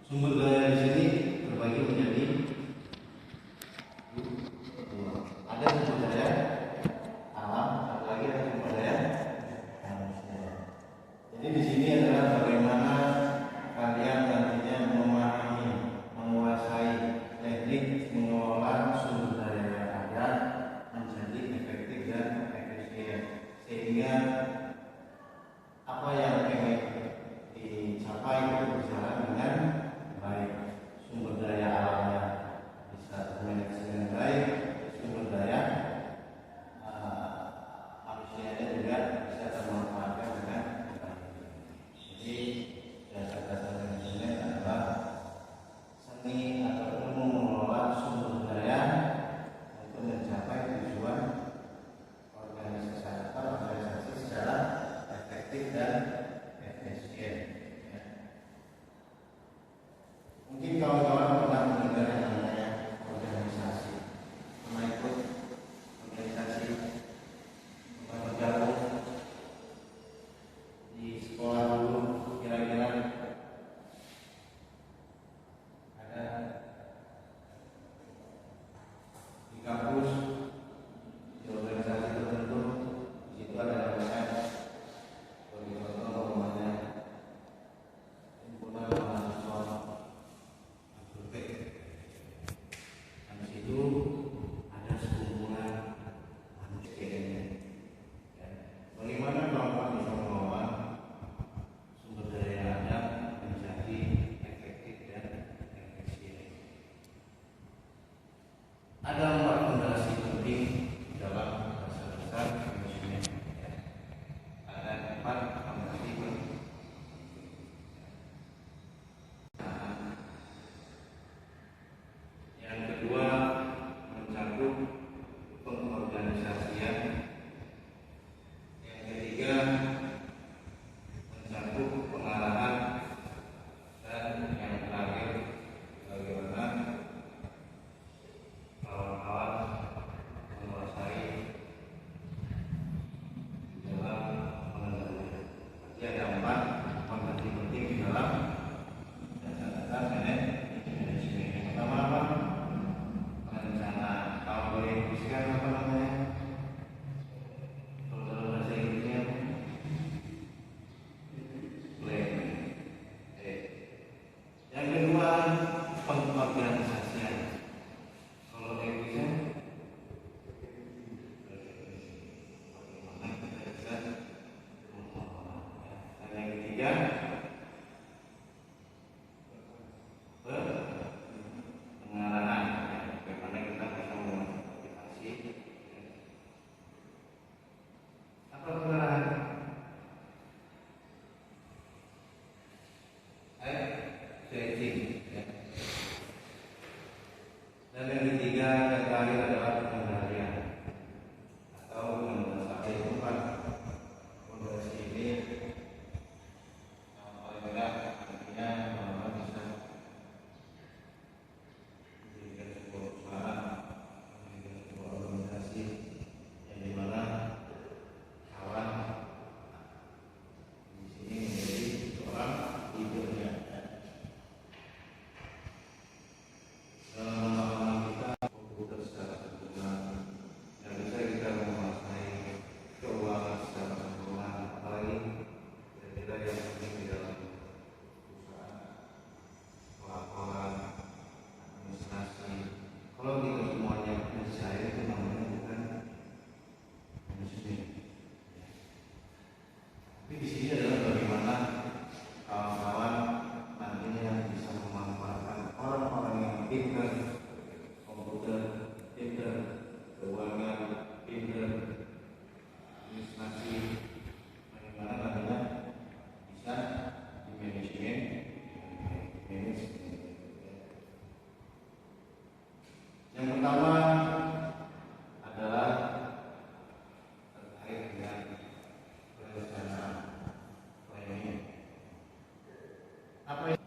Sumber daya di sini terbagi menjadi dua. Ada sumber daya alam, satu lagi ada sumber daya manusia. Jadi di sini adalah bagaimana kalian nantinya memahami, menguasai teknik mengelola sumber daya yang ada menjadi efektif dan efisien, sehingga apa yang ingin dicapai itu berjalan dengan baik. Sumber daya alamnya bisa termanage dengan baik, sumber daya manusianya juga bisa termanfaatkan dengan baik. Jadi dasar-dasar manajemen adalah seni atau ilmu mengelola sumber daya untuk mencapai tujuan organisasi secara efektif dan efisien. Mungkin kawan-kawan pernah mendengar yang namanya organisasi, pernah ikut organisasi, pernah bergabung di sekolah dulu, kira-kira ada di kampus, di organisasi tertentu, di situ ada namanya himpunan mahasiswa. Di situ ada sekumpulan manusia. Bagaimana kawan-kawan bisa mengelola sumber daya yang ada menjadi efektif dan efisien? Ada 4 fondasi penting dalam dasar-dasar manajemen. Ada 4 fondasi penting. Yang kedua mencakup pengorganisasian. Yang ketiga mencakup pengarahan. Dan yang terakhir bagaimana kawan-kawan menguasai dalam pengendalian. Jadi ada 4 fondasi penting di dalam dasar-dasar manajemen. Yang pertama apa? Perencanaan. Kalau boleh dituliskan apa namanya? Kalau dalam bahasa Inggrisnya planning. Yang kedua pengorganisasian. Kalau Inggrisnya bagaimana kita bisa mengelola. Dan yang ketiga pengarahan, bagaimana kita bisa memotivasi. Apa pengarahan? Stretching. Dan yang ketiga yang terakhir adalah pengendalian atau menguasai tempat. Fondasi ini paling tidak artinya bahwa bisa menjadikan sebuah usaha, menjadikan sebuah organisasi yang dimana kawan di sini menjadi seorang leadernya. Dalam pengalaman kita komputer secara sempurna, yang bisa kita menguasai keuangan secara sempurna, apalagi kira-kira yang penting di dalam perusahaan, pelaporan, administrasi. Kalau kita semuanya bisa, itu namanya bukan manajemen. Tapi di sini adalah bagaimana kawan-kawan nantinya bisa memanfaatkan orang-orang yang pintar, komputer, pintar, keuangan, pintar, administrasi, bagaimana nantinya bisa di manajemen. Yang pertama adalah terkait dengan perencanaan planning. Apa yang